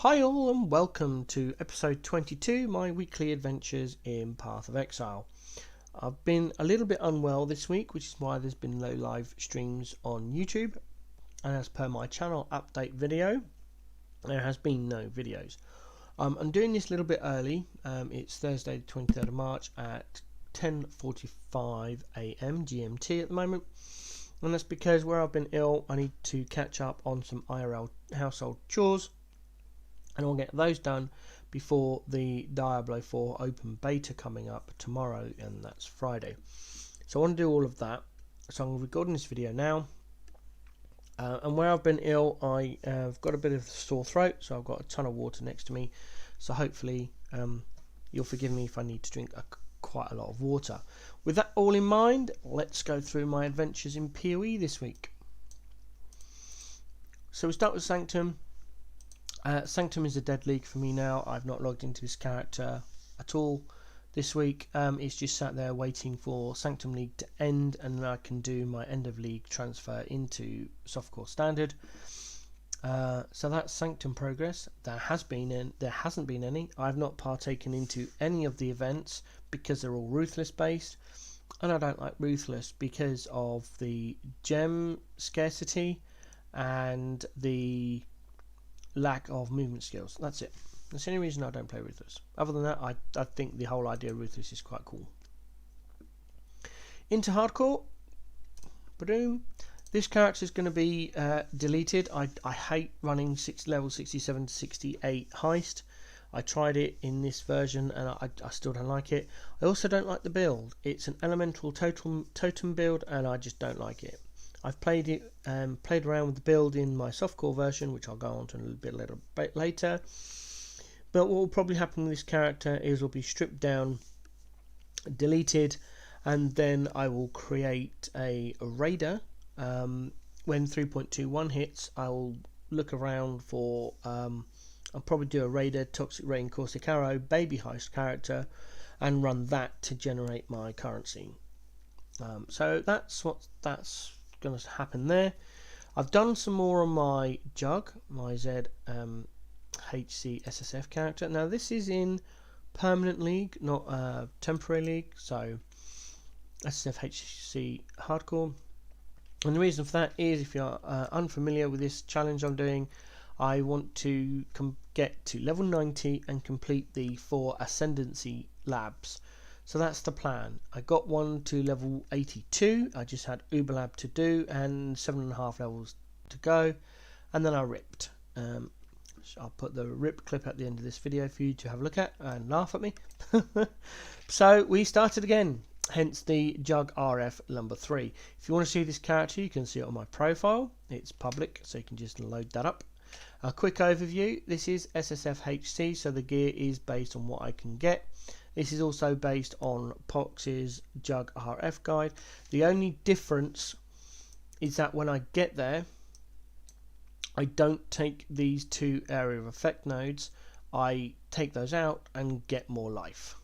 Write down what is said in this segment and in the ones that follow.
Hi all and welcome to episode 22, my weekly adventures in Path of Exile. I've been a little bit unwell this week, which is why there's been no live streams on YouTube, and as per my channel update video, there has been no videos. I'm doing this a little bit early. It's Thursday the 23rd of March at 10:45 AM GMT at the moment, and that's because where I've been ill I need to catch up on some IRL household chores, and I'll get those done before the Diablo 4 open beta coming up tomorrow, and that's Friday. So I want to do all of that, so I'm recording this video now. And where I've been ill, I've got a bit of a sore throat, so I've got a ton of water next to me, so hopefully you'll forgive me if I need to drink quite a lot of water. With that all in mind, let's go through my adventures in PoE this week. So we start with Sanctum. Sanctum is a dead league for me now. I've not logged into this character at all this week. It's just sat there waiting for Sanctum League to end, and then I can do my end of league transfer into Softcore Standard. So that's Sanctum progress. There hasn't been any. I've not partaken into any of the events because they're all ruthless based, and I don't like ruthless because of the gem scarcity and the lack of movement skills. That's it. That's the only reason I don't play Ruthless. Other than that, I think the whole idea of Ruthless is quite cool. Into Hardcore. Ba-doom. This character is going to be deleted. I hate running level 67 to 68 Heist. I tried it in this version and I still don't like it. I also don't like the build. It's an elemental totem build and I just don't like it. I've played around with the build in my softcore version, which I'll go on to a little bit later. But what will probably happen with this character is it'll be stripped down, deleted, and then I will create a raider. When 3.21 hits, I will look around for. I'll probably do a raider, Toxic Rain, Caustic Arrow, Baby Heist character, and run that to generate my currency. So that's going to happen there. I've done some more on my Jugg, my HC SSF character. Now this is in permanent league, not temporary league, so SSF HC hardcore. And the reason for that is, if you're unfamiliar with this challenge I'm doing, I want to get to level 90 and complete the 4 Ascendency labs. So that's the plan. I got one to level 82. I just had Uberlab to do and 7.5 levels to go, and then I ripped. I'll put the rip clip at the end of this video for you to have a look at and laugh at me. So we started again, hence the Jugg RF number 3. If you want to see this character, you can see it on my profile. It's public, so you can just load that up. A quick overview. This is SSF HC, so the gear is based on what I can get. This is also based on Pox's Jugg RF guide. The only difference is that when I get there, I don't take these 2 area of effect nodes. I take those out and get more life.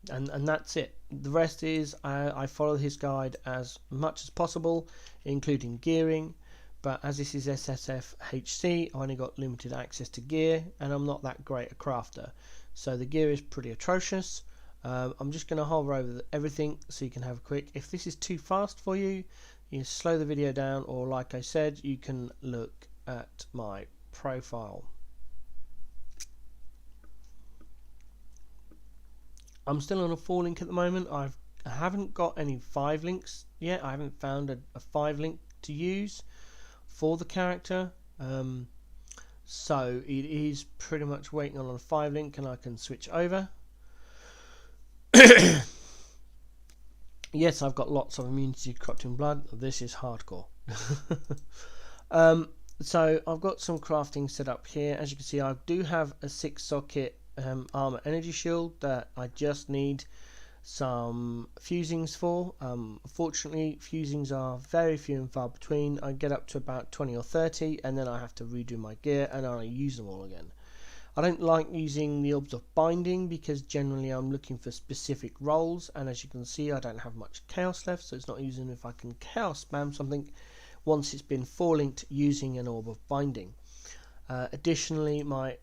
And that's it. The rest is I follow his guide as much as possible, including gearing. But as this is SSF HC, I only got limited access to gear, and I'm not that great a crafter. So the gear is pretty atrocious. I'm just going to hover over everything so you can have a quick. If this is too fast for you, you slow the video down, or like I said, you can look at my profile. I'm still on a 4 link at the moment. I haven't got any 5 links yet. I haven't found a 5 link to use for the character. So it is pretty much waiting on a 5 link, and I can switch over. Yes, I've got lots of immunity to corrupting blood. This is hardcore. So I've got some crafting set up here. As you can see, I do have a 6-socket armor energy shield that I just need some fusings for. Unfortunately, fusings are very few and far between. I get up to about 20 or 30, and then I have to redo my gear, and I use them all again. I don't like using the orbs of binding because generally I'm looking for specific roles, and as you can see, I don't have much chaos left, so it's not using if I can chaos spam something once it's been 4 linked using an orb of binding. Additionally, my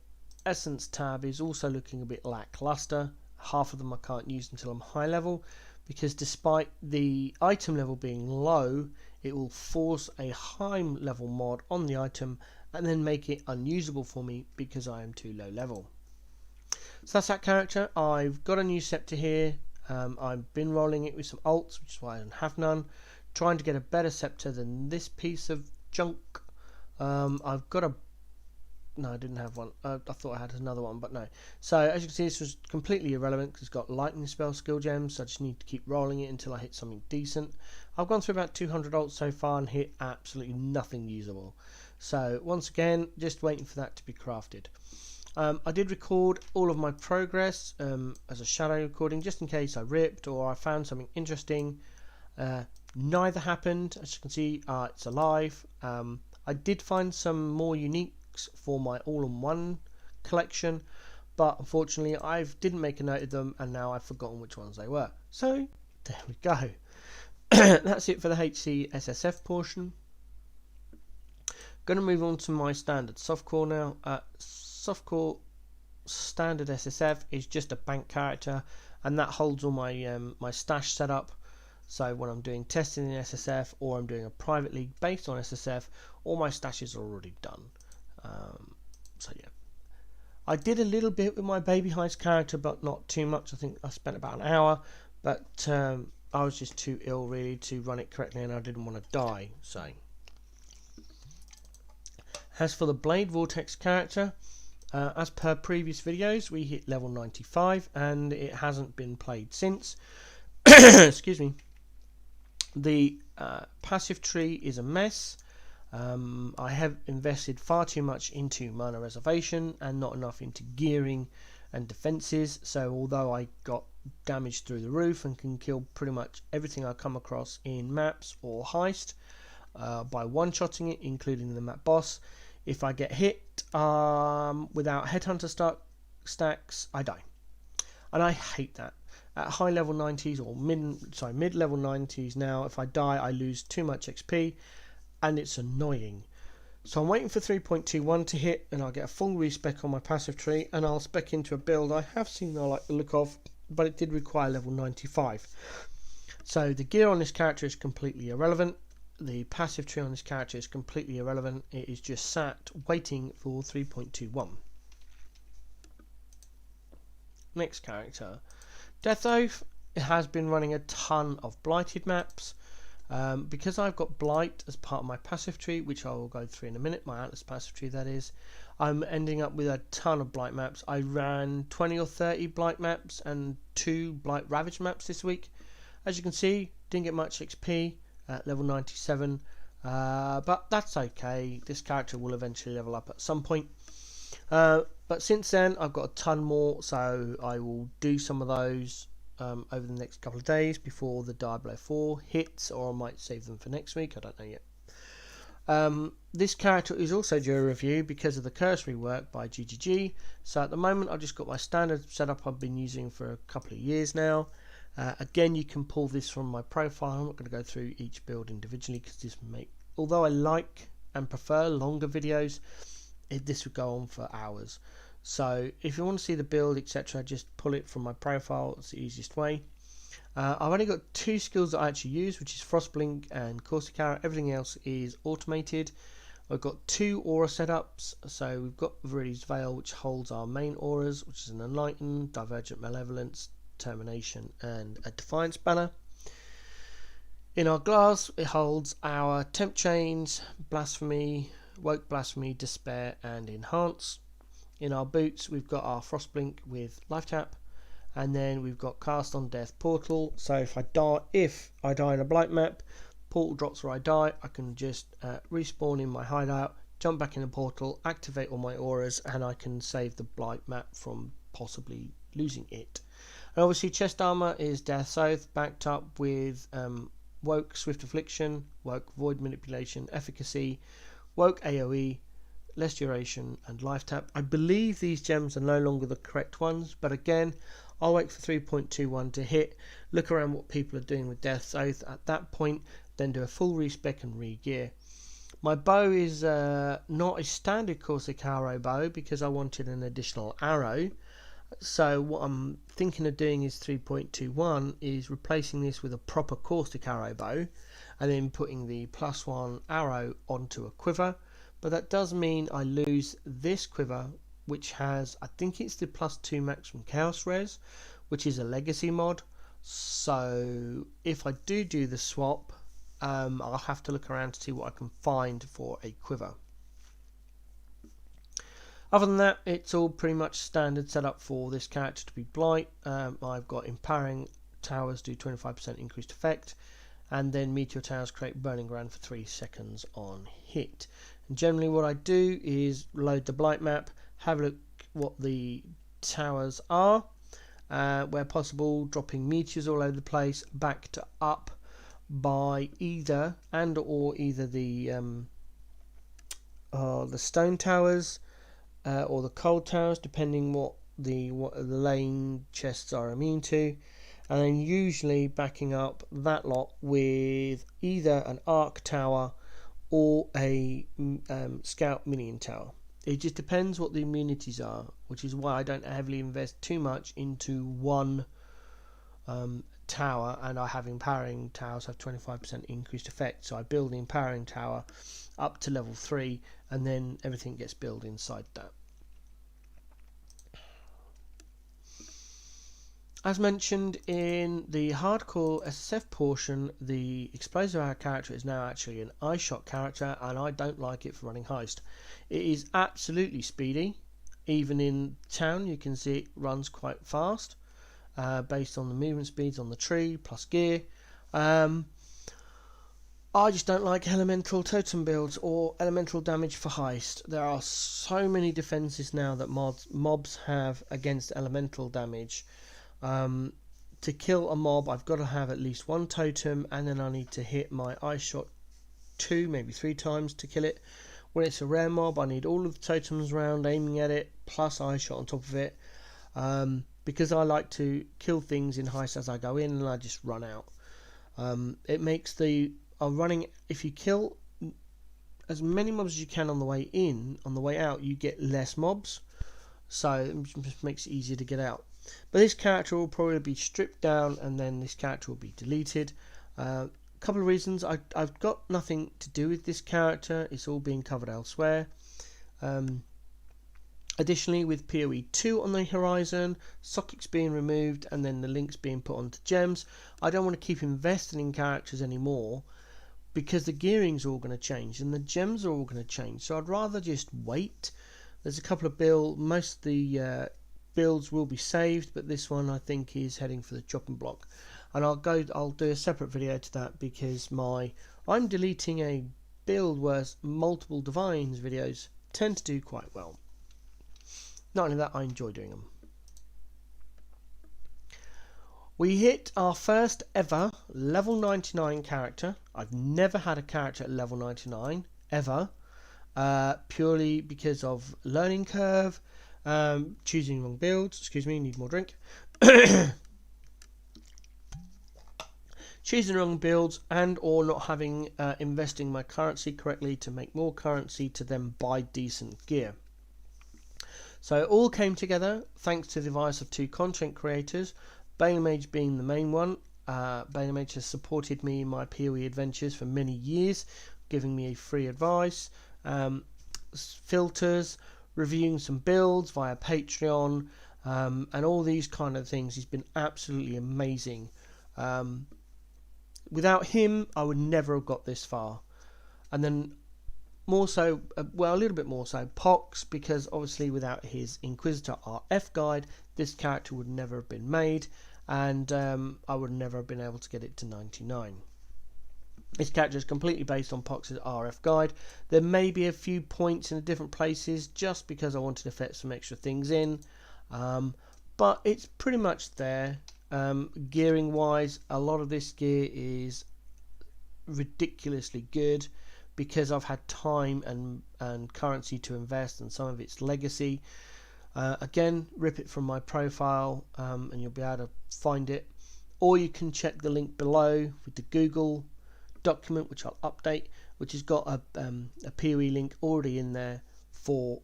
Essence tab is also looking a bit lackluster. Half of them I can't use until I'm high level, because despite the item level being low, it will force a high level mod on the item and then make it unusable for me because I am too low level. So that's that character. I've got a new scepter here. I've been rolling it with some alts, which is why I don't have none, trying to get a better scepter than this piece of junk. I've got a no, I didn't have one. I thought I had another one, but no. So as you can see, this was completely irrelevant because it's got lightning spell skill gems, so I just need to keep rolling it until I hit something decent. I've gone through about 200 ults so far and hit absolutely nothing usable. So once again, just waiting for that to be crafted. I did record all of my progress as a shadow recording, just in case I ripped or I found something interesting. Neither happened. As you can see, it's alive. I did find some more unique for my all-in-one collection, but unfortunately I didn't make a note of them and now I've forgotten which ones they were. So there we go. That's it for the HC SSF portion. Going to move on to my standard softcore now. Softcore standard SSF is just a bank character, and that holds all my my stash setup. So when I'm doing testing in SSF or I'm doing a private league based on SSF, all my stashes are already done. So yeah, I did a little bit with my baby Heist character, but not too much. I think I spent about an hour, but I was just too ill really to run it correctly, and I didn't want to die. So as for the Blade Vortex character, as per previous videos, we hit level 95 and it hasn't been played since. Excuse me. The passive tree is a mess. I have invested far too much into mana reservation and not enough into gearing and defences, so although I got damage through the roof and can kill pretty much everything I come across in maps or Heist by one-shotting it, including the map boss, if I get hit without headhunter stacks, I die, and I hate that. At high level 90s or mid level 90s now, if I die I lose too much XP and it's annoying. So I'm waiting for 3.21 to hit and I'll get a full respec on my passive tree and I'll spec into a build I have seen I like the look of, but it did require level 95. So the gear on this character is completely irrelevant. The passive tree on this character is completely irrelevant. It is just sat waiting for 3.21. Next character, Death Oath. It has been running a ton of blighted maps. Because I've got Blight as part of my passive tree, which I will go through in a minute, my Atlas passive tree that is, I'm ending up with a ton of Blight maps. I ran 20 or 30 Blight maps and 2 Blight Ravaged maps this week. As you can see, didn't get much XP at level 97, but that's okay. This character will eventually level up at some point. But since then, I've got a ton more, so I will do some of those over the next couple of days before the Diablo 4 hits, or I might save them for next week, I don't know yet. This character is also due a review because of the cursory work by GGG, so at the moment I've just got my standard setup I've been using for a couple of years now. Again, you can pull this from my profile. I'm not going to go through each build individually because this although I like and prefer longer videos, this would go on for hours. So if you want to see the build, etc., just pull it from my profile. It's the easiest way. I've only got 2 skills that I actually use, which is Frostblink and Corsicara. Everything else is automated. I've got 2 aura setups. So we've got Viridian's Veil, which holds our main auras, which is an Enlighten, Divergent Malevolence, Termination, and a Defiance banner. In our glass, it holds our Temp Chains, Blasphemy, Woke Blasphemy, Despair, and Enhance. In our boots, we've got our Frostblink with Life Tap, and then we've got Cast on Death Portal. So if I die in a Blight map, portal drops where I die, I can just respawn in my hideout, jump back in the portal, activate all my auras, and I can save the Blight map from possibly losing it. And obviously chest armor is Death's Oath, backed up with Woke Swift Affliction, Woke Void Manipulation, Efficacy, Woke AoE, Less Duration, and Life Tap. I believe these gems are no longer the correct ones, but again, I'll wait for 3.21 to hit, look around what people are doing with Death's Oath at that point, then do a full respec and re-gear. My bow is not a standard Corsic arrow bow because I wanted an additional arrow. So what I'm thinking of doing is 3.21 is replacing this with a proper caustic arrow bow and then putting the +1 arrow onto a quiver. But that does mean I lose this quiver, which has, I think it's the +2 maximum chaos res, which is a legacy mod. So if I do the swap, I'll have to look around to see what I can find for a quiver. Other than that, it's all pretty much standard setup for this character to be Blight. I've got Empowering Towers do 25% increased effect, and then Meteor Towers create Burning Ground for 3 seconds on hit. And generally what I do is load the Blight map, have a look what the towers are, where possible dropping meteors all over the place, backed up by either the stone towers or the cold towers, depending what the lane chests are immune to, and then usually backing up that lot with either an arc tower or a scout minion tower. It just depends what the immunities are, which is why I don't heavily invest too much into one tower, and I have empowering towers have 25% increased effect, so I build the empowering tower up to level 3 and then everything gets built inside that. As mentioned in the hardcore SSF portion, the explosive arrow character is now actually an eye shot character, and I don't like it for running Heist. It is absolutely speedy. Even in town you can see it runs quite fast, based on the movement speeds on the tree plus gear. I just don't like elemental totem builds or elemental damage for Heist. There are so many defenses now that mobs have against elemental damage. To kill a mob, I've got to have at least one totem, and then I need to hit my eye shot 2, maybe 3 times to kill it. When it's a rare mob, I need all of the totems around aiming at it, plus eye shot on top of it, because I like to kill things in Heist as I go in, and I just run out. It makes the running, if you kill as many mobs as you can on the way in, on the way out you get less mobs, so it just makes it easier to get out. But this character will probably be stripped down, and then this character will be deleted. A couple of reasons. I've got nothing to do with this character, it's all being covered elsewhere. Additionally, with PoE 2 on the horizon, sockets being removed and then the links being put onto gems, I don't want to keep investing in characters anymore, because the gearing's all going to change and the gems are all going to change, so I'd rather just wait. There's a couple of builds, most of the builds will be saved, but this one I think is heading for the chopping block, and I'll do a separate video to that, because I'm deleting a build where multiple divines videos tend to do quite well. Not only that, I enjoy doing them. We hit our first ever level 99 character. I've never had a character at level 99 ever, purely because of learning curve, choosing wrong builds. Excuse me, need more drink. Choosing wrong builds, and or not having investing my currency correctly to make more currency to then buy decent gear. So it all came together thanks to the advice of 2 content creators, Banemage being the main one. Banemage has supported me in my PoE adventures for many years, giving me free advice, filters, reviewing some builds via Patreon, and all these kind of things. He's been absolutely amazing. Without him, I would never have got this far. And then more so, well, a little bit more so, Pox, because obviously without his Inquisitor RF guide, this character would never have been made, and I would never have been able to get it to 99. This character is completely based on Pox's RF guide. There may be a few points in different places just because I wanted to fit some extra things in, but it's pretty much there. Gearing wise, a lot of this gear is ridiculously good, because I've had time and currency to invest, and some of it's legacy. Again, rip it from my profile, and you'll be able to find it, or you can check the link below with the Google document, which I'll update, which has got a PoE link already in there for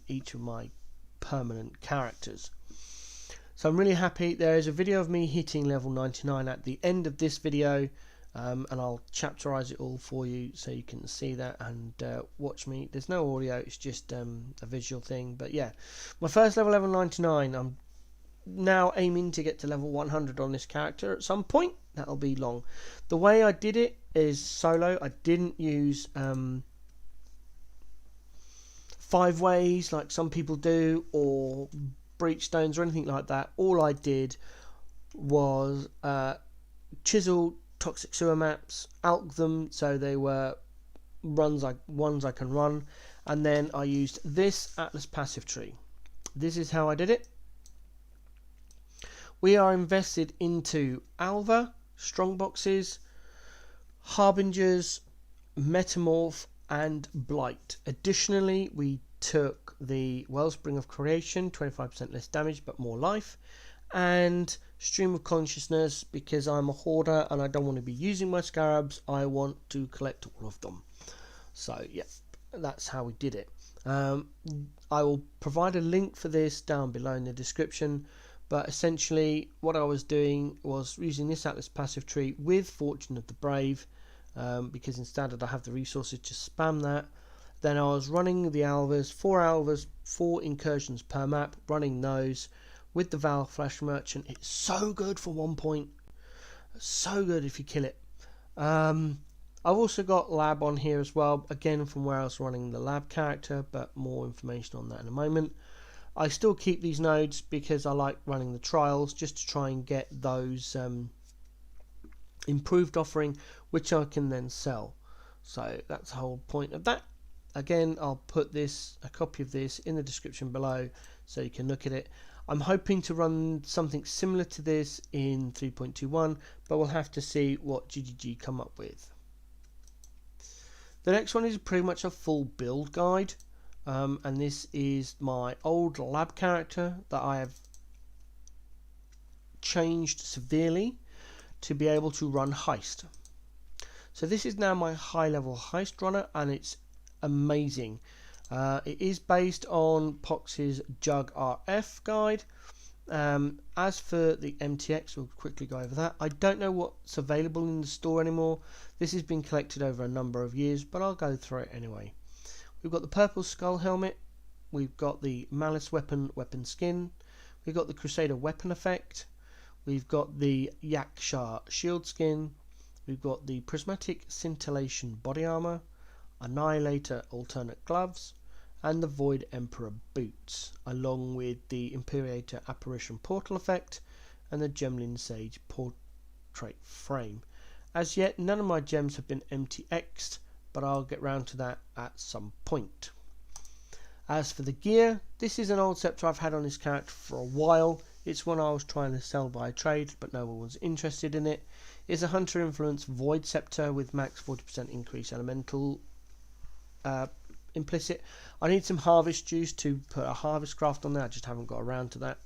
each of my permanent characters. So I'm really happy. There is a video of me hitting level 99 at the end of this video, and I'll chapterize it all for you so you can see that and watch me. There's no audio, it's just a visual thing. But yeah, my first level 99. I'm now aiming to get to level 100 on this character at some point. That'll be long. The way I did it is solo. I didn't use 5 ways like some people do, or breach stones or anything like that. All I did was chisel toxic sewer maps, alch them so they were ones I can run, and then I used this Atlas passive tree. This is how I did it. We are invested into Alva, Strongboxes, Harbingers, Metamorph, and Blight. Additionally, we took the Wellspring of Creation, 25% less damage but more life, and Stream of Consciousness, because I'm a hoarder and I don't want to be using my scarabs, I want to collect all of them. So yeah, that's how we did it. I will provide a link for this down below in the description, but essentially what I was doing was using this Atlas passive tree with Fortune of the Brave, because in Standard I have the resources to spam that. Then I was running the Alvas, 4 incursions per map, running those with the Val Flash Merchant. It's so good for 1 point, so good if you kill it. I've also got Lab on here as well, again from where I was running the Lab character, but more information on that in a moment. I still keep these nodes because I like running the trials just to try and get those improved offering, which I can then sell. So that's the whole point of that. Again, I'll put a copy of this in the description below so you can look at it. I'm hoping to run something similar to this in 3.21, but we'll have to see what GGG come up with. The next one is pretty much a full build guide. And this is my old Lab character that I have changed severely to be able to run Heist. So this is now my high level Heist runner, and it's amazing. It is based on Pox's Jugg RF guide. As for the MTX, we'll quickly go over that. I don't know what's available in the store anymore. This has been collected over a number of years, but I'll go through it anyway. We've got the purple skull helmet, we've got the Malice weapon skin, we've got the Crusader weapon effect, we've got the Yaksha shield skin, we've got the prismatic scintillation body armor, Annihilator alternate gloves, and the Void Emperor boots, along with the Imperator apparition portal effect and the Gemlin Sage portrait frame. As yet, none of my gems have been MTX'd, but I'll get round to that at some point. As for the gear, this is an old scepter I've had on this character for a while. It's one I was trying to sell by trade, but no one was interested in it. It's a Hunter Influence Void Scepter with max 40% increase elemental implicit. I need some Harvest Juice to put a Harvest Craft on there, I just haven't got around to that.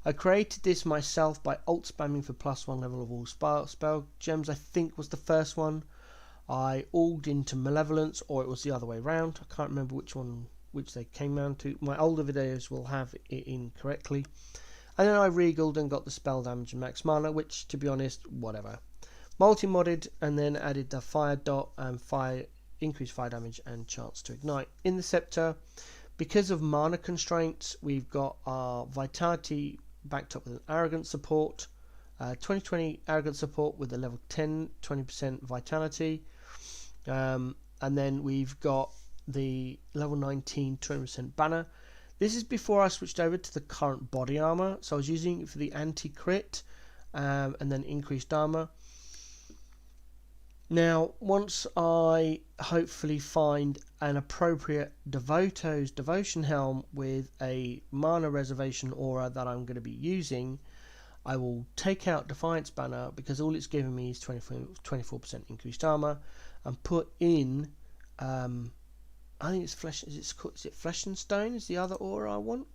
I created this myself by alt spamming for +1 level of all spell gems. I think was the first one. I auged into Malevolence, or it was the other way round. I can't remember which they came round to. My older videos will have it incorrectly. And then I regaled and got the spell damage and max mana, which, to be honest, whatever. Multi-modded and then added the fire dot and increased fire damage and chance to ignite. In the scepter, because of mana constraints, we've got our vitality backed up with an arrogance support. 2020 arrogance support with a level 10 20% vitality. And then we've got the level 19 20% banner. This is before I switched over to the current body armor, so I was using it for the anti-crit and then increased armor. Now once I hopefully find an appropriate Devoto's Devotion Helm with a mana reservation aura that I'm going to be using, I will take out Defiance Banner, because all it's giving me is 24% increased armor, and put in I think it's Flesh. Is it Flesh and Stone is the other aura I want?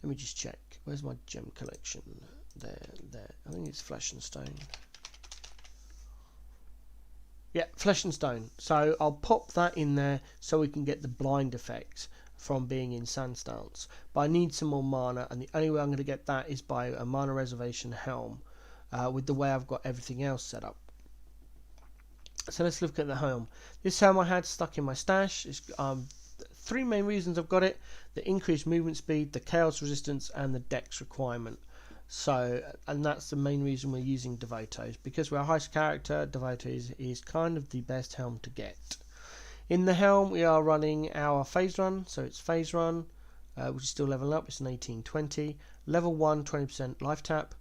Let me just check. Where's my gem collection? There. I think it's Flesh and Stone. Yeah, Flesh and Stone. So I'll pop that in there so we can get the blind effect from being in Sandstance. But I need some more mana, and the only way I'm going to get that is by a mana reservation helm, with the way I've got everything else set up. So let's look at the helm. This helm I had stuck in my stash. It's, three main reasons I've got it: the increased movement speed, the chaos resistance, and the dex requirement. So, and that's the main reason we're using Devotos, because we're a heist character. Devotos is kind of the best helm to get. In the helm we are running our phase run, so it's phase run, which is still leveling up. It's an 1820, level 1 20% life tap,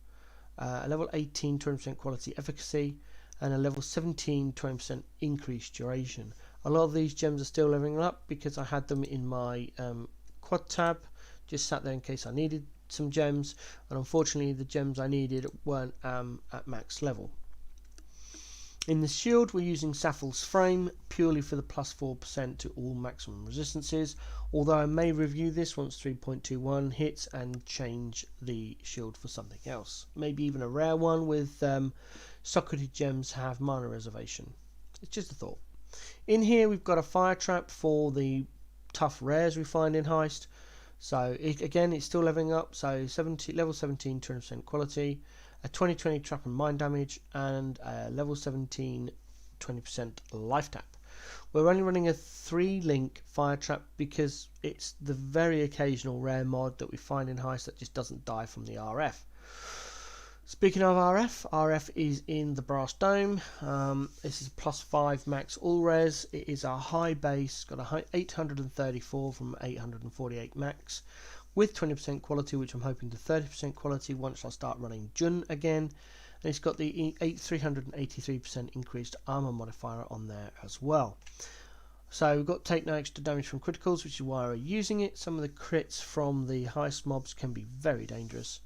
a level 18 20% quality efficacy, and a level 17 20% increased duration. A lot of these gems are still leveling up because I had them in my quad tab, just sat there in case I needed some gems, and unfortunately the gems I needed weren't at max level. In the shield we're using Saffal's Frame purely for the plus 4% to all maximum resistances, although I may review this once 3.21 hits and change the shield for something else, maybe even a rare one with socketed gems have mana reservation. It's just a thought. In here we've got a fire trap for the tough rares we find in Heist. So again, it's still leveling up. So level 17, 20% quality, a 20/20 trap and mine damage, and a level 17, 20% life tap. We're only running a 3-link fire trap because it's the very occasional rare mod that we find in Heist that just doesn't die from the RF. Speaking of RF is in the Brass Dome. This is plus 5 max all res. It is a high base, got a 834 from 848 max, with 20% quality, which I'm hoping to 30% quality once I start running Jun again. And it's got the 383% increased armor modifier on there as well. So we've got take no extra damage from criticals, which is why we're using it. Some of the crits from the Heist mobs can be very dangerous.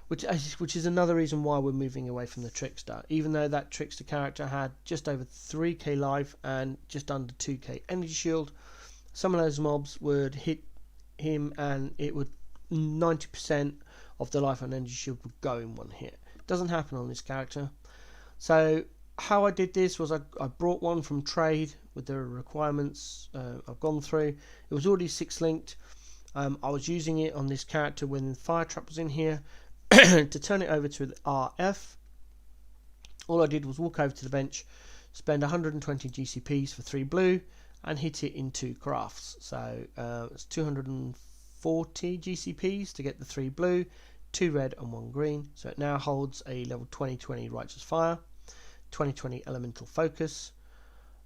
Which is another reason why we're moving away from the Trickster. Even though that Trickster character had just over 3k life and just under 2k energy shield, some of those mobs would hit him and it would 90% of the life and energy shield would go in one hit. Doesn't happen on this character. So how I did this was I brought one from trade with the requirements I've gone through. It was already 6-linked. I was using it on this character when the fire trap was in here. To turn it over to the RF, all I did was walk over to the bench, spend 120 GCPs for 3 blue, and hit it in 2 crafts. So it's 240 GCPs to get the 3 blue, 2 red and 1 green. So it now holds a level 20/20 Righteous Fire, 20/20 Elemental Focus,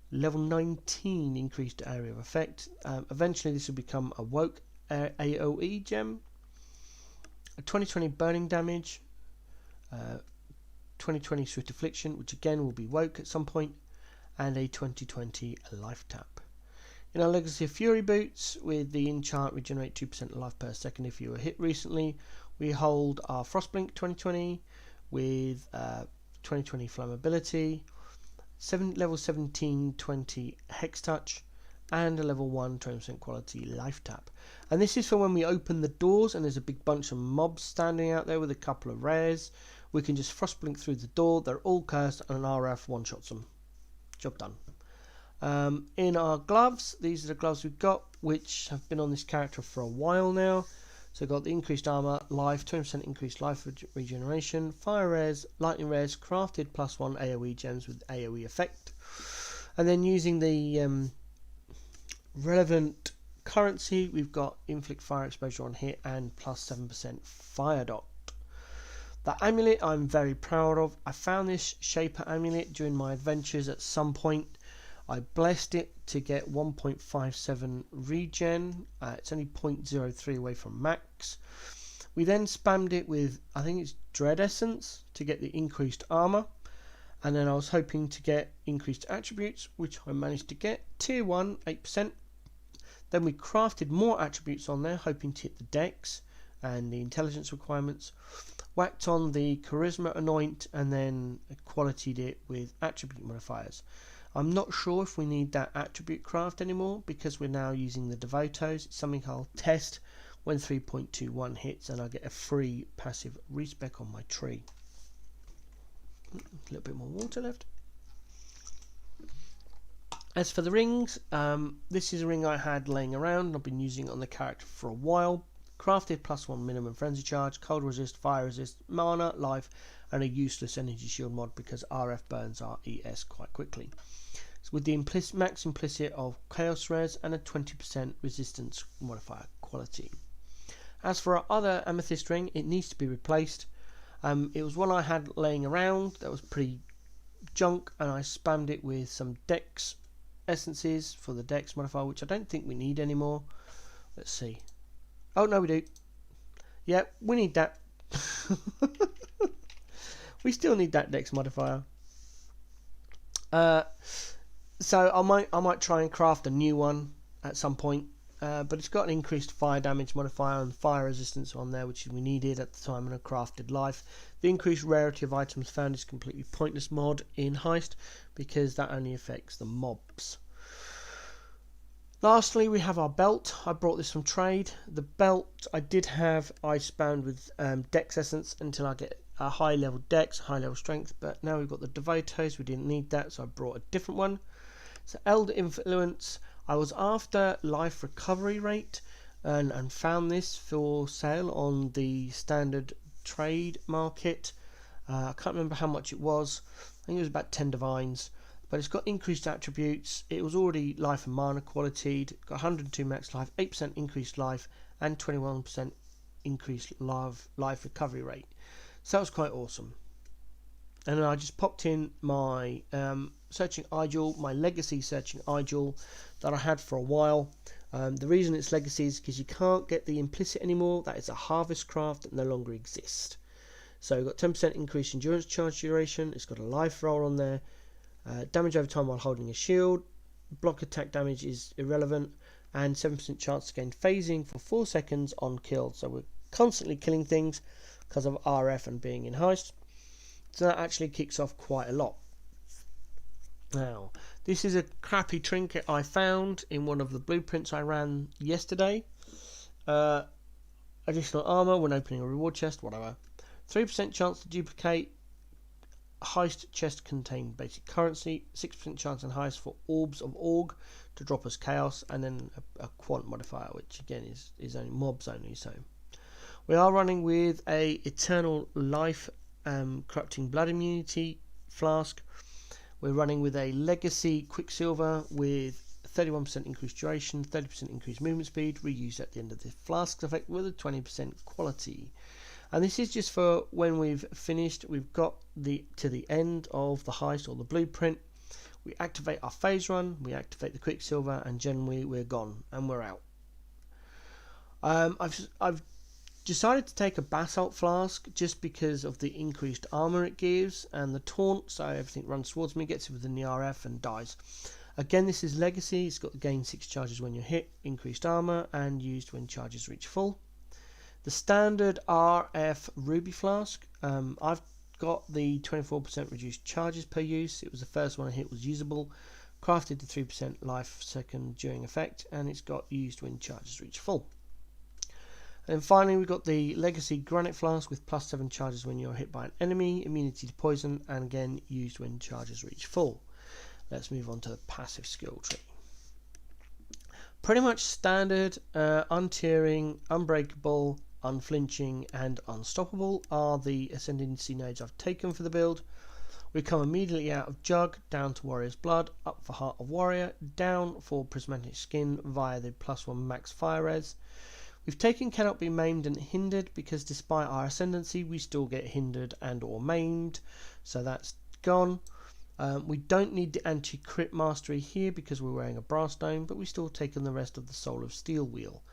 level 19 increased area of effect. Eventually this will become a woke AoE gem. A 20/20 burning damage, 20/20 swift affliction, which again will be woke at some point, and a 20/20 life tap. In our Legacy of Fury boots, with the enchant regenerate 2% life per second if you were hit recently, we hold our Frostblink 20/20 with 20/20 flammability, level 17/20 hex touch, and a level 1 20% quality life tap. And this is for when we open the doors and there's a big bunch of mobs standing out there with a couple of rares. We can just Frostblink through the door, they're all cursed, and an RF one-shots them. Job done. In our gloves, these are the gloves we've got, which have been on this character for a while now. So we've got the increased armor, life, 20% increased life regeneration, fire rares, lightning rares, crafted +1 AoE gems with AoE effect. And then using the relevant currency, we've got inflict fire exposure on hit and +7% fire dot. That amulet I'm very proud of. I found this Shaper amulet during my adventures at some point. I blessed it to get 1.57 regen. It's only 0.03 away from max. We then spammed it with, I think it's Dread Essence, to get the increased armor. And then I was hoping to get increased attributes, which I managed to get. Tier 1, 8%. Then we crafted more attributes on there, hoping to hit the dex and the intelligence requirements. Whacked on the charisma anoint and then qualityed it with attribute modifiers. I'm not sure if we need that attribute craft anymore because we're now using the Devotos. It's something I'll test when 3.21 hits and I get a free passive respec on my tree. A little bit more water left. As for the rings, this is a ring I had laying around. I've been using it on the character for a while. Crafted +1 minimum frenzy charge, cold resist, fire resist, mana, life, and a useless energy shield mod because RF burns our ES quite quickly. So with the max implicit of chaos res and a 20% resistance modifier quality. As for our other amethyst ring, it needs to be replaced. It was one I had laying around that was pretty junk, and I spammed it with some dex essences for the dex modifier, which I don't think we need anymore. Let's see. Oh no, we do. Yeah, we need that. We still need that dex modifier. So I might try and craft a new one at some point. But it's got an increased fire damage modifier and fire resistance on there, which we needed at the time in a crafted life. The increased rarity of items found is a completely pointless mod in Heist because that only affects the mobs. Lastly, we have our belt. I brought this from trade. The belt I did have icebound with dex essence until I get a high level dex, high level strength, but now we've got the Devotos. We didn't need that, so I brought a different one. So Elder Influence, I was after life recovery rate and found this for sale on the standard trade market. I can't remember how much it was. I think it was about 10 divines, but it's got increased attributes. It was already life and mana qualityed, got 102 max life, 8% increased life, and 21% increased life recovery rate. So that was quite awesome. And then I just popped in my searching Igel, my legacy searching Igel that I had for a while. The reason it's legacy is because you can't get the implicit anymore. That is a harvest craft that no longer exists. So we've got 10% increased endurance charge duration. It's got a life roll on there. Damage over time while holding a shield. Block attack damage is irrelevant. And 7% chance to gain phasing for 4 seconds on kill. So we're constantly killing things because of RF and being in Heist. So that actually kicks off quite a lot. Now, this is a crappy trinket I found in one of the blueprints I ran yesterday. Additional armor when opening a reward chest, whatever. 3% chance to duplicate. Heist chest contain basic currency. 6% chance in Heist for orbs of org to drop as chaos, and then a quant modifier, which again is only mobs only. So we are running with a eternal life corrupting blood immunity flask. We're running with a legacy quicksilver with 31% increased duration, 30% increased movement speed, reused at the end of the flask effect with a 20% quality. And this is just for when we've finished, we've got to the end of the heist or the blueprint. We activate our phase run, we activate the quicksilver, and generally we're gone and we're out. I've decided to take a basalt flask just because of the increased armor it gives and the taunt, so everything runs towards me, gets it within the RF and dies. Again, this is legacy. It's got the gain 6 charges when you're hit, increased armor, and used when charges reach full. The standard RF ruby flask, I've got the 24% reduced charges per use. It was the first one I hit was usable, crafted to 3% life second during effect, and it's got used when charges reach full. And then finally we've got the Legacy Granite Flask with +7 charges when you're hit by an enemy, immunity to poison, and again used when charges reach full. Let's move on to the passive skill tree. Pretty much standard, untearing, unbreakable, unflinching, and unstoppable are the Ascendency nodes I've taken for the build. We come immediately out of Jugg, down to Warrior's Blood, up for Heart of Warrior, down for Prismatic Skin via the +1 max fire res. We've taken Cannot Be Maimed and Hindered because despite our Ascendency we still get hindered and or maimed, so that's gone. We don't need the anti-crit mastery here because we're wearing a brass dome, but we've still taken the rest of the Soul of Steel wheel.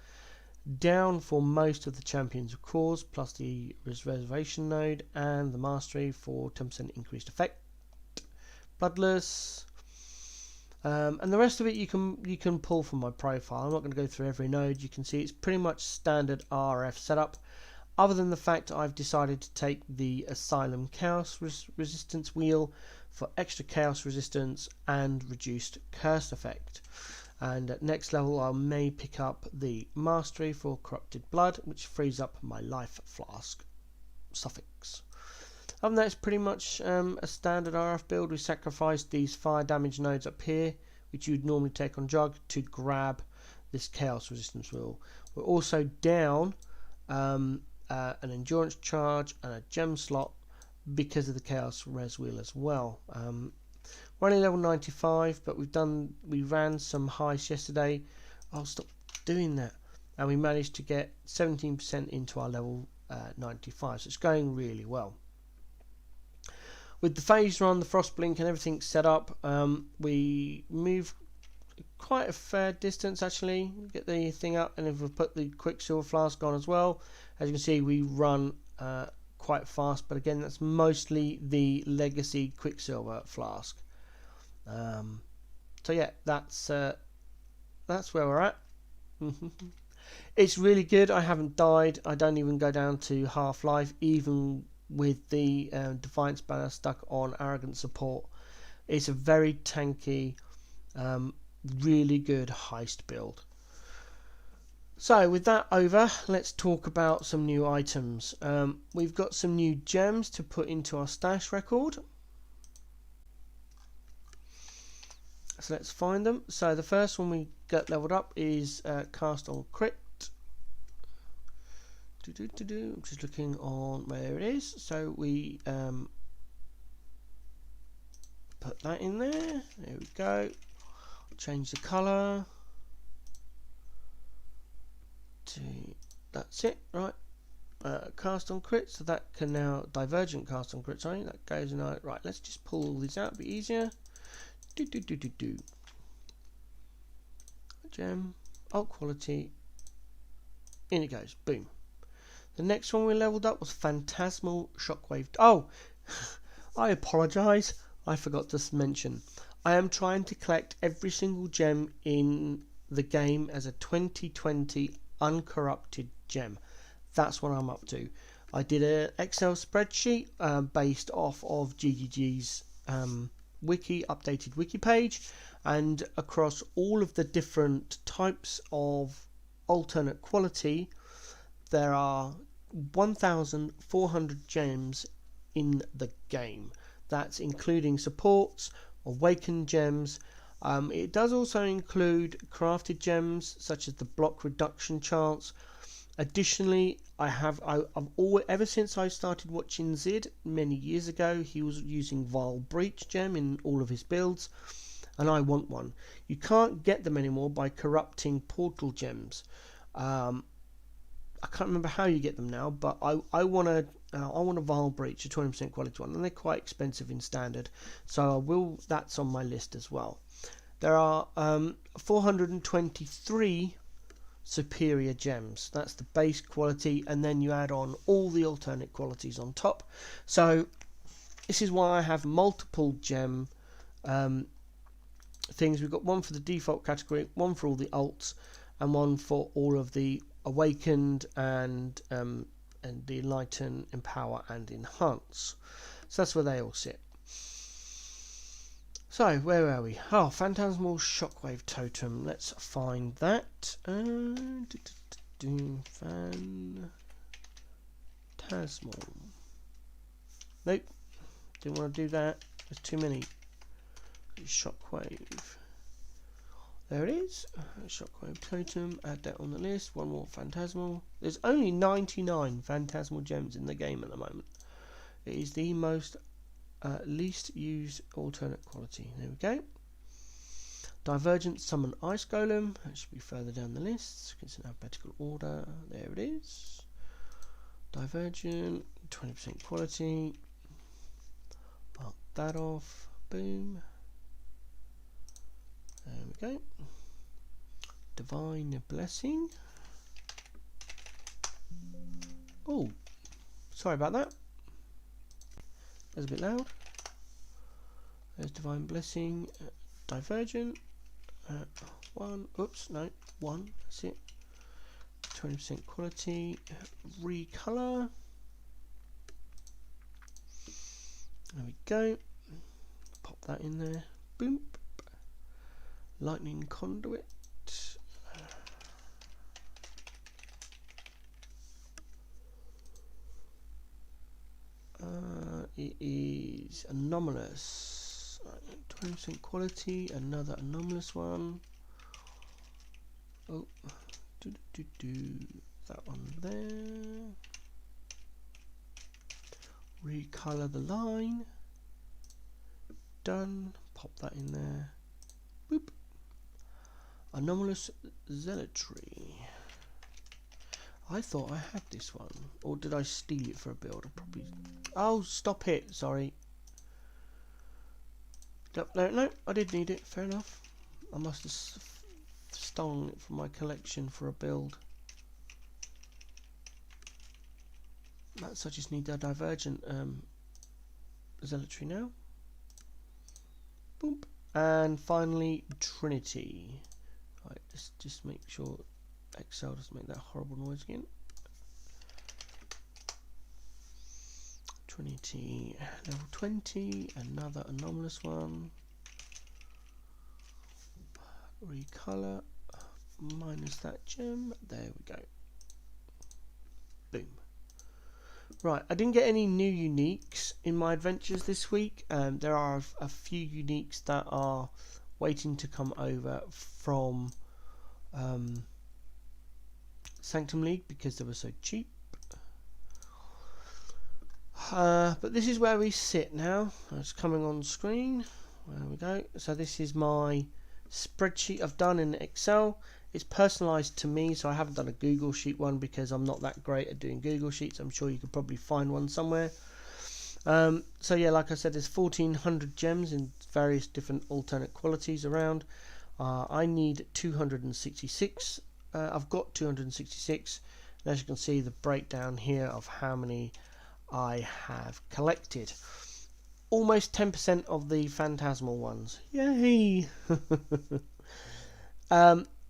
Down for most of the Champions of Cause, plus the Reservation node and the Mastery for 10% increased effect. Bloodless. And the rest of it you can pull from my profile. I'm not going to go through every node. You can see it's pretty much standard RF setup, other than the fact I've decided to take the Asylum Chaos Resistance wheel for extra chaos resistance and reduced curse effect. And at next level I may pick up the Mastery for Corrupted Blood, which frees up my life flask suffix. Other than that, it's pretty much a standard RF build. We sacrificed these fire damage nodes up here, which you'd normally take on Jugg, to grab this chaos resistance wheel. We're also down an endurance charge and a gem slot because of the chaos res wheel as well. We're only level 95, but we ran some heists yesterday. I'll stop doing that, and we managed to get 17% into our level 95, so it's going really well. With the phase run, the frost blink and everything set up, we moved quite a fair distance actually. Get the thing up, and if we put the quicksilver flask on as well, as you can see, we run quite fast, but again, that's mostly the legacy quicksilver flask. So yeah, that's where we're at. It's really good. I haven't died. I don't even go down to half life, even with the Defiance banner stuck on arrogant support. It's a very tanky, really good heist build. So with that over, let's talk about some new items. We've got some new gems to put into our stash record. So let's find them. So the first one we get leveled up is cast on crit. I'm just looking on where it is. So we put that in there. There we go. Change the colour. That's it, right? Cast on crit. So that can now divergent cast on crit. Sorry, that goes in. Right. Let's just pull all these out. A bit easier. Gem, alt quality, in it goes, boom. The next one we leveled up was Phantasmal Shockwave. Oh, I apologise, I forgot to mention, I am trying to collect every single gem in the game as a 2020 uncorrupted gem. That's what I'm up to. I did an Excel spreadsheet based off of GGG's updated wiki page, and across all of the different types of alternate quality, there are 1,400 gems in the game. That's including supports, awakened gems. It does also include crafted gems such as the block reduction chance. Additionally, I've always, ever since I started watching Zid many years ago, he was using Vile Breach gem in all of his builds, and I want one. You can't get them anymore by corrupting portal gems. I can't remember how you get them now, but I want a Vile Breach, a 20% quality one, and they're quite expensive in standard, so that's on my list as well. There are 423 superior gems. That's the base quality, and then you add on all the alternate qualities on top. So this is why I have multiple gem things. We've got one for the default category, one for all the alts, and one for all of the awakened and the enlighten, empower, and enhance. So that's where they all sit. So, where are we? Oh, Phantasmal Shockwave Totem. Let's find that. Phantasmal. Nope. Didn't want to do that. There's too many. Shockwave. There it is. Shockwave Totem. Add that on the list. One more Phantasmal. There's only 99 Phantasmal gems in the game at the moment. It is the most least used alternate quality. There we go. Divergent Summon Ice Golem. That should be further down the list. It's in alphabetical order. There it is. Divergent, 20% quality. Mark that off. Boom. There we go. Divine Blessing. Oh, sorry about that. That's a bit loud. There's Divine Blessing, Divergent, one, oops, no, one, that's it, 20% quality, recolor, there we go, pop that in there, boom, Lightning Conduit, it is anomalous. 20% quality, another anomalous one. Oh, that one there. Recolor the line. Done. Pop that in there. Boop. Anomalous zealotry. I thought I had this one, or did I steal it for a build? I probably. Oh, stop it! Sorry. No, I did need it. Fair enough. I must have stolen it from my collection for a build. So I just need that divergent zealotry now. Boom. And finally, Trinity. Right, let's just make sure Excel doesn't make that horrible noise again. Trinity, level 20, another anomalous one. Recolor, minus that gem. There we go. Boom. Right, I didn't get any new uniques in my adventures this week. There are a few uniques that are waiting to come over from Sanctum League because they were so cheap. But this is where we sit now. It's coming on screen. There we go. So this is my spreadsheet I've done in Excel. It's personalised to me, so I haven't done a Google Sheet one because I'm not that great at doing Google Sheets. I'm sure you could probably find one somewhere. So yeah, like I said, there's 1400 gems in various different alternate qualities around. I need 266. I've got 266. And as you can see, the breakdown here of how many I have collected. Almost 10% of the phantasmal ones. Yay!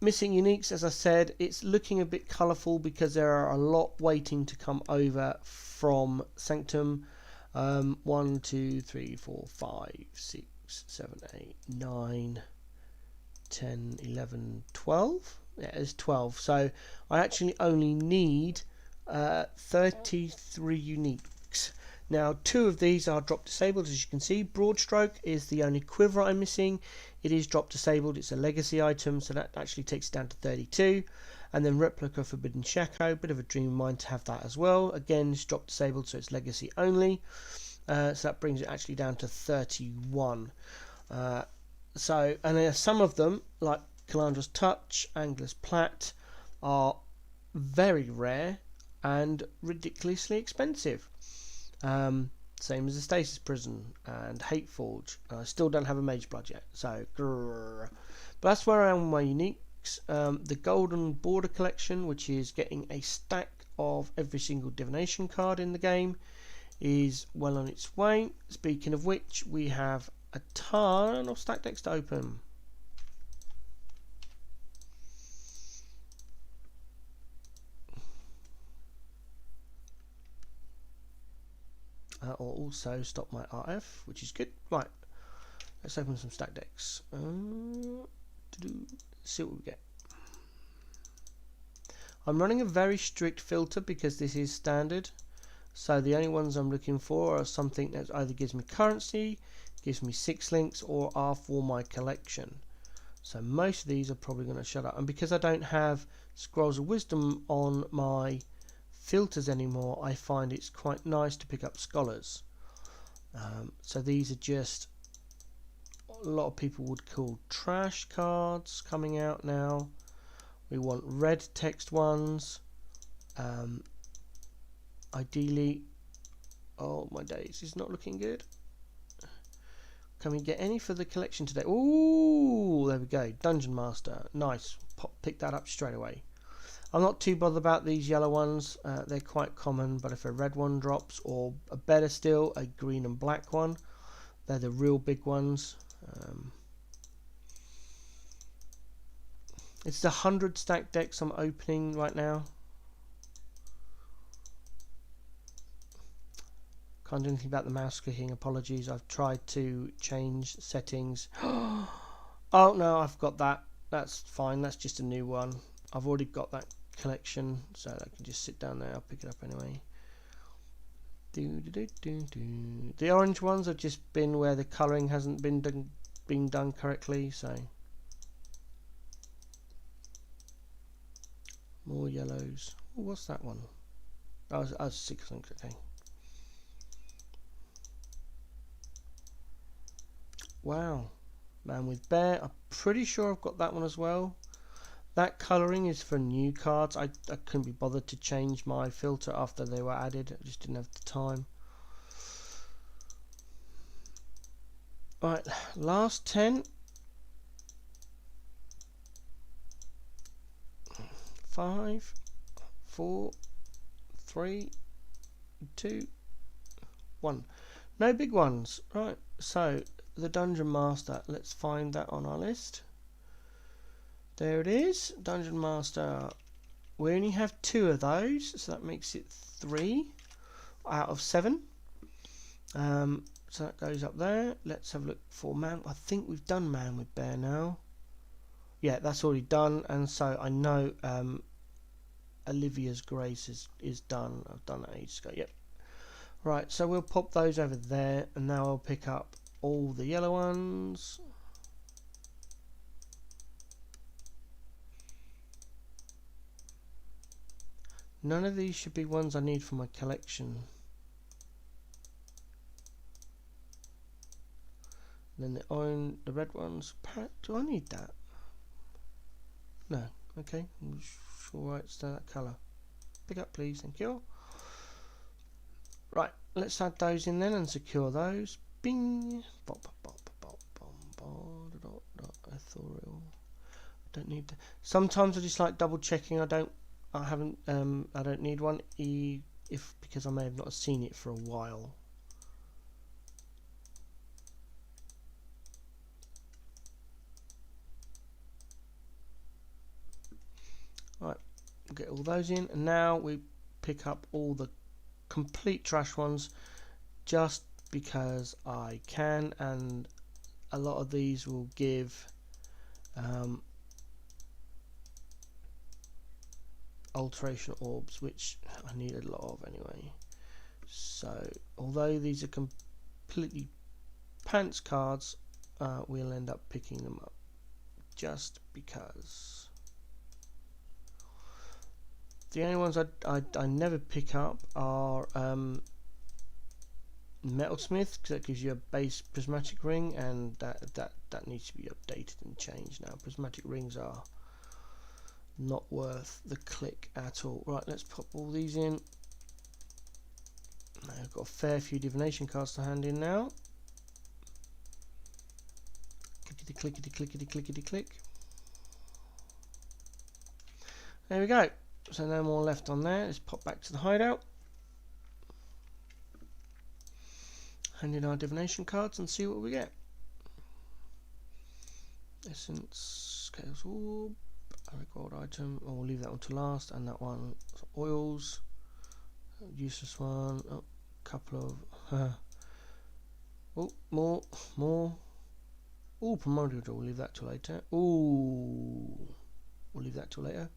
Missing uniques, as I said, it's looking a bit colourful because there are a lot waiting to come over from Sanctum. 1, 2, 3, 4, 5, 6, 7, 8, 9, 10, 11, 12. Yeah, it's 12. So I actually only need 33 uniques. Now, 2 of these are drop disabled, as you can see. Broadstroke is the only quiver I'm missing. It is drop disabled. It's a legacy item, so that actually takes it down to 32. And then Replica Forbidden Shaco, bit of a dream of mine to have that as well. Again, it's drop disabled, so it's legacy only. So that brings it actually down to 31. And some of them, like Calandra's Touch, Angler's Plat, are very rare and ridiculously expensive. Same as the Stasis Prison and Hateforge. I still don't have a Mage Blood yet, so grrr. But that's where I am with my uniques. The Golden Border Collection, which is getting a stack of every single Divination card in the game, is well on its way. Speaking of which, we have a ton of stack decks to open. Or also stop my RF, which is good. Right, let's open some stack decks. See what we get. I'm running a very strict filter because this is standard. So the only ones I'm looking for are something that either gives me currency, gives me 6 links, or are for my collection. So most of these are probably going to shut up. And because I don't have Scrolls of Wisdom on my filters anymore, I find it's quite nice to pick up Scholars. So these are just a lot of people would call trash cards coming out now. We want red text ones. Ideally, oh my days, it's not looking good. Can we get any for the collection today? Ooh, there we go. Dungeon Master, nice. Pick that up straight away. I'm not too bothered about these yellow ones. They're quite common, but if a red one drops, or a better still, a green and black one, they're the real big ones. It's the 100 stack decks I'm opening right now. Can't do anything about the mouse clicking, apologies. I've tried to change settings. Oh no, I've got that. That's fine, that's just a new one. I've already got that collection, so I can just sit down there. I'll pick it up anyway. The orange ones have just been where the colouring hasn't been done correctly, so more yellows. Ooh, what's that one? Oh, I was 6, okay. Wow, Man with Bear. I'm pretty sure I've got that one as well. That colouring is for new cards. I couldn't be bothered to change my filter after they were added. I just didn't have the time. Right, last 10. 5, 4, 3, 2, 1. No big ones. Right, so the Dungeon Master. Let's find that on our list. There it is, Dungeon Master. We only have 2 of those, so that makes it 3 out of 7. So that goes up there. Let's have a look for Man. I think we've done Man with Bear now. Yeah, that's already done, and so I know Olivia's Grace is done. I've done that ages ago. Yep. Right, so we'll pop those over there, and now I'll pick up all the yellow ones. None of these should be ones I need for my collection. Then the red ones. Do I need that? No. Okay. Alright, it's that colour. Pick up, please. Thank you. Right. Let's add those in then and secure those. Bing. Bop, bop, bop, bop, ethereal. Don't need that. Sometimes I just like double checking. I don't need one. Because I may have not seen it for a while. Right, we'll get all those in, and now we pick up all the complete trash ones just because I can, and a lot of these will give alteration orbs, which I need a lot of anyway. So although these are completely pants cards, we'll end up picking them up just because. The only ones I never pick up are Metalsmith, because that gives you a base prismatic ring, and that needs to be updated and changed now. Prismatic rings are not worth the click at all. Right, let's pop all these in. I've got a fair few divination cards to hand in now. Clickety clickety clickety clickety click. There we go. So no more left on there. Let's pop back to the hideout. Hand in our divination cards and see what we get. Essence, Chaos Orb, a record item. Oh, we'll leave that one to last, and that one, oils, useless one. Oh, couple of. Oh, more. Oh, primordial. We'll leave that till later. Oh, we'll leave that till later.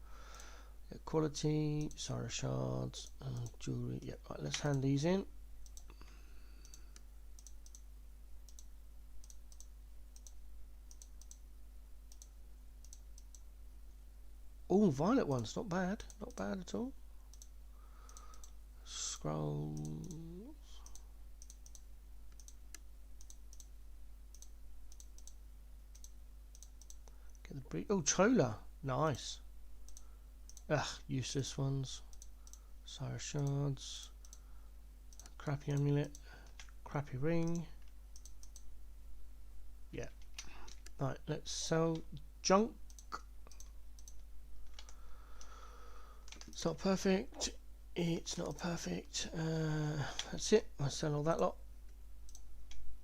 Yeah, quality, Sarah shards, jewelry. Yeah, right, let's hand these in. Oh, violet ones, not bad at all. Scrolls. Get the brief. Oh, Chola, nice. Ugh, useless ones. Sarah shards. Crappy amulet. Crappy ring. Yeah. Right, let's sell junk. It's not perfect. It's not perfect. That's it. I'll sell all that lot.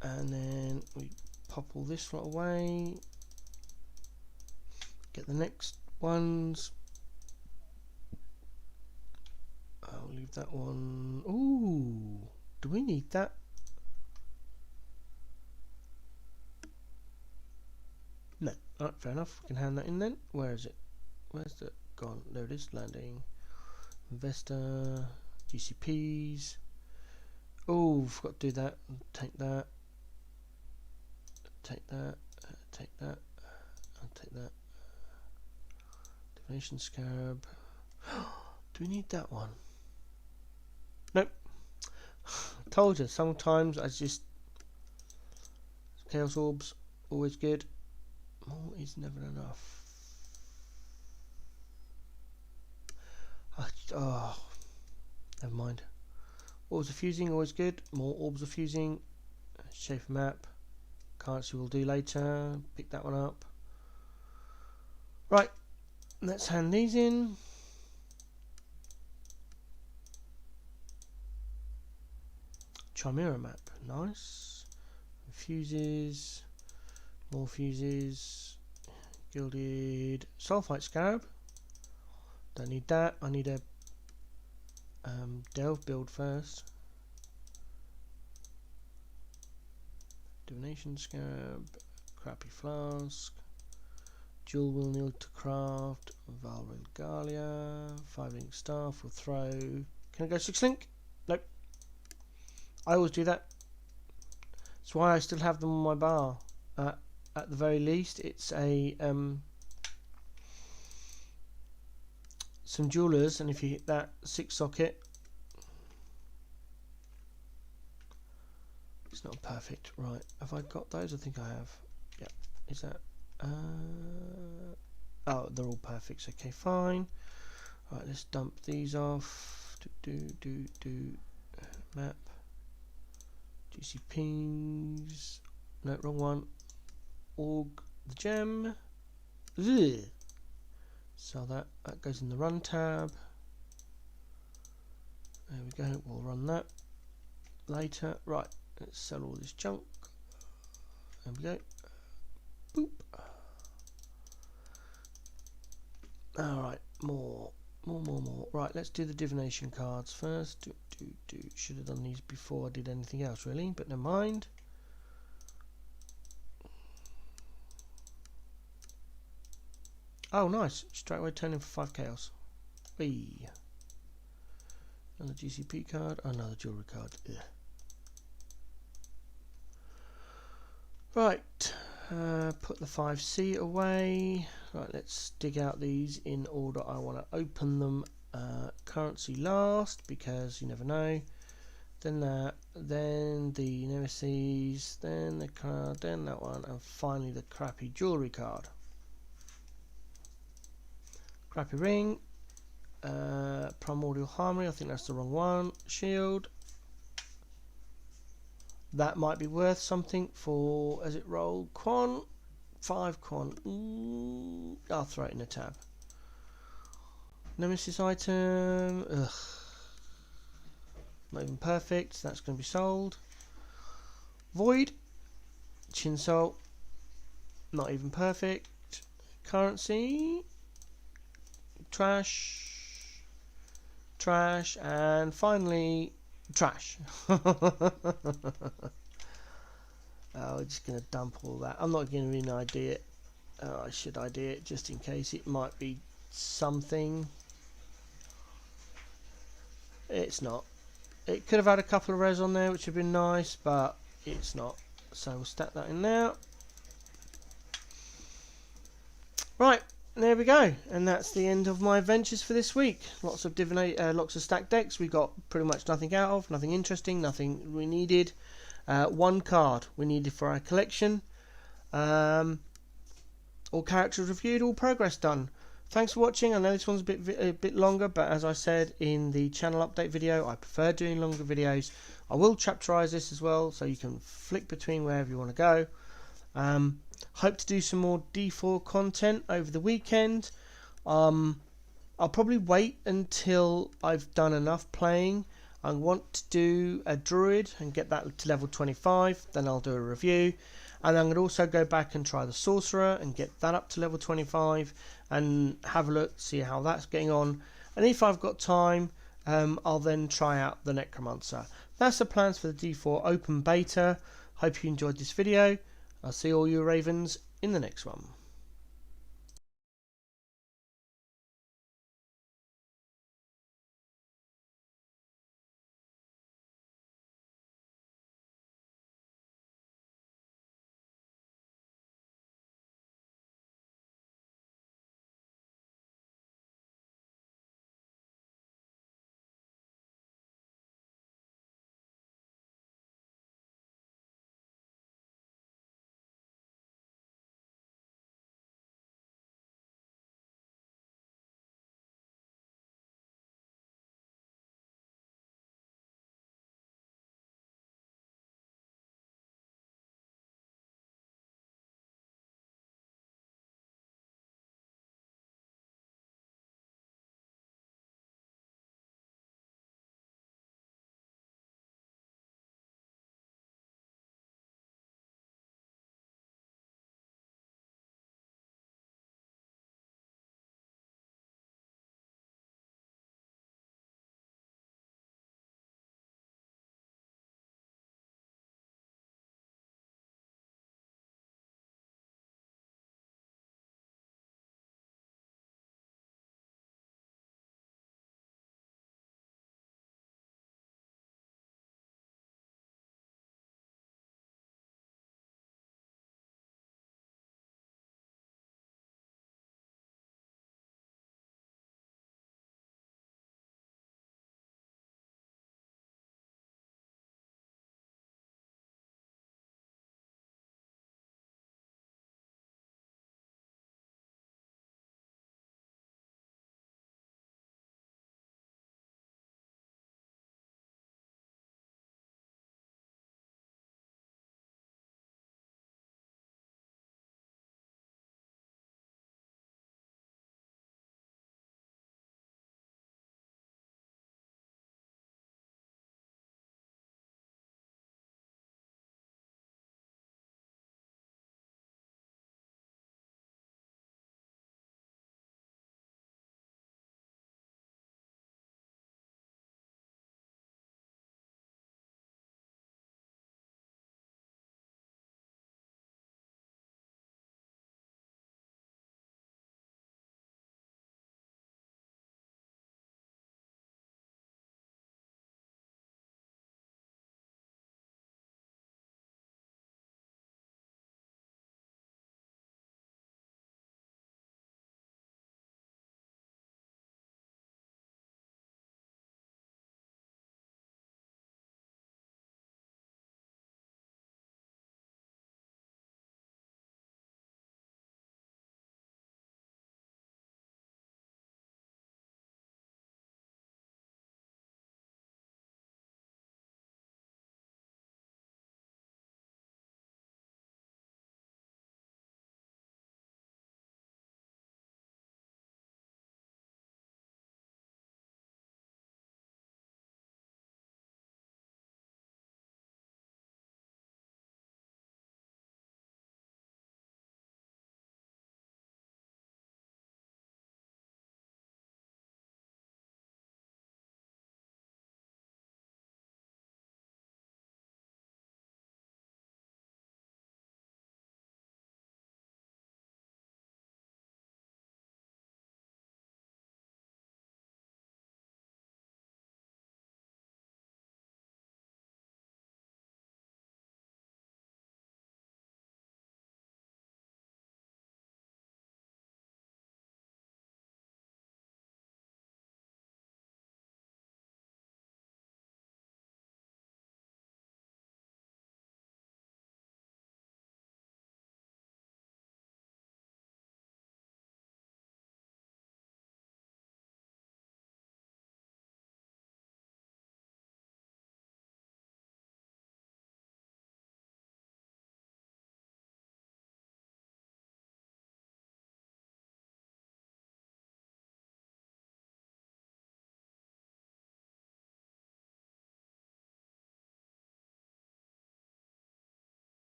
And then we pop all this lot away. Get the next ones. I'll leave that one. Ooh, do we need that? No. Alright, fair enough. We can hand that in then. Where is it? Where's it gone? There it is. Landing. Investor. GCPs. Oh, forgot to do that. Take that. Take that. Take that. I'll take that. Divination Scarab. Do we need that one? Nope. Told you, sometimes I just... Chaos Orbs, always good. More is never enough. Oh, never mind. Orbs of fusing, always good. More orbs of fusing. Shape map. Currency we'll do later. Pick that one up. Right, let's hand these in. Chimera map, nice. Fuses, more fuses. Gilded Sulfite Scarab. Don't need that. I need a Delve build first. Divination Scarab, Crappy Flask, Jewel will need to craft, Valregalia, 5-link staff will throw. Can I go 6-link? Nope. I always do that. That's why I still have them on my bar. At the very least, it's a some jewelers, and if you hit that 6 socket, it's not perfect. Right, have I got those? I think I have. Yeah, is that? Oh, they're all perfect. Okay, fine. Right, let's dump these off. Map. GC pings. No, wrong one. Org the gem. Ugh. So that goes in the run tab. There we go. We'll run that later. Right. Let's sell all this junk. There we go. Boop. Alright, more. Right, let's do the divination cards first. Should have done these before I did anything else, really, but never mind. Oh, nice. Straight away turning for 5 chaos. Whee. Another GCP card. Oh, another jewelry card. Ugh. Right, put the 5C away. Right, let's dig out these in order I want to open them. Currency last, because you never know. Then that, then the Nemesis, then the card, then that one, and finally the crappy jewelry card. Crappy ring, Primordial Harmony, I think that's the wrong one. Shield. That might be worth something for, as it rolled, Quan. 5 Quan. Ooh, I'll throw it in a tab. Nemesis item. Ugh. Not even perfect. That's going to be sold. Void. Chinsol. Not even perfect. Currency. Trash. Trash. And finally, trash. We're just going to dump all that. I'm not going to even ID it. I should ID it just in case it might be something. It's not. It could have had a couple of res on there, which would have been nice, but it's not. So we'll stack that in there. Right, there we go, and that's the end of my adventures for this week. Lots of lots of stacked decks. We got pretty much nothing out of, nothing interesting, nothing we needed. 1 card we needed for our collection. All characters reviewed, all progress done. Thanks for watching. I know this one's a bit longer, but as I said in the channel update video, I prefer doing longer videos. I will chapterize this as well, so you can flick between wherever you want to go. Hope to do some more D4 content over the weekend. I'll probably wait until I've done enough playing. I want to do a druid and get that to level 25, then I'll do a review. And I'm going to also go back and try the sorcerer and get that up to level 25 and have a look, see how that's getting on. And if I've got time, I'll then try out the necromancer. That's the plans for the D4 open beta. Hope you enjoyed this video. I'll see all you ravens in the next one.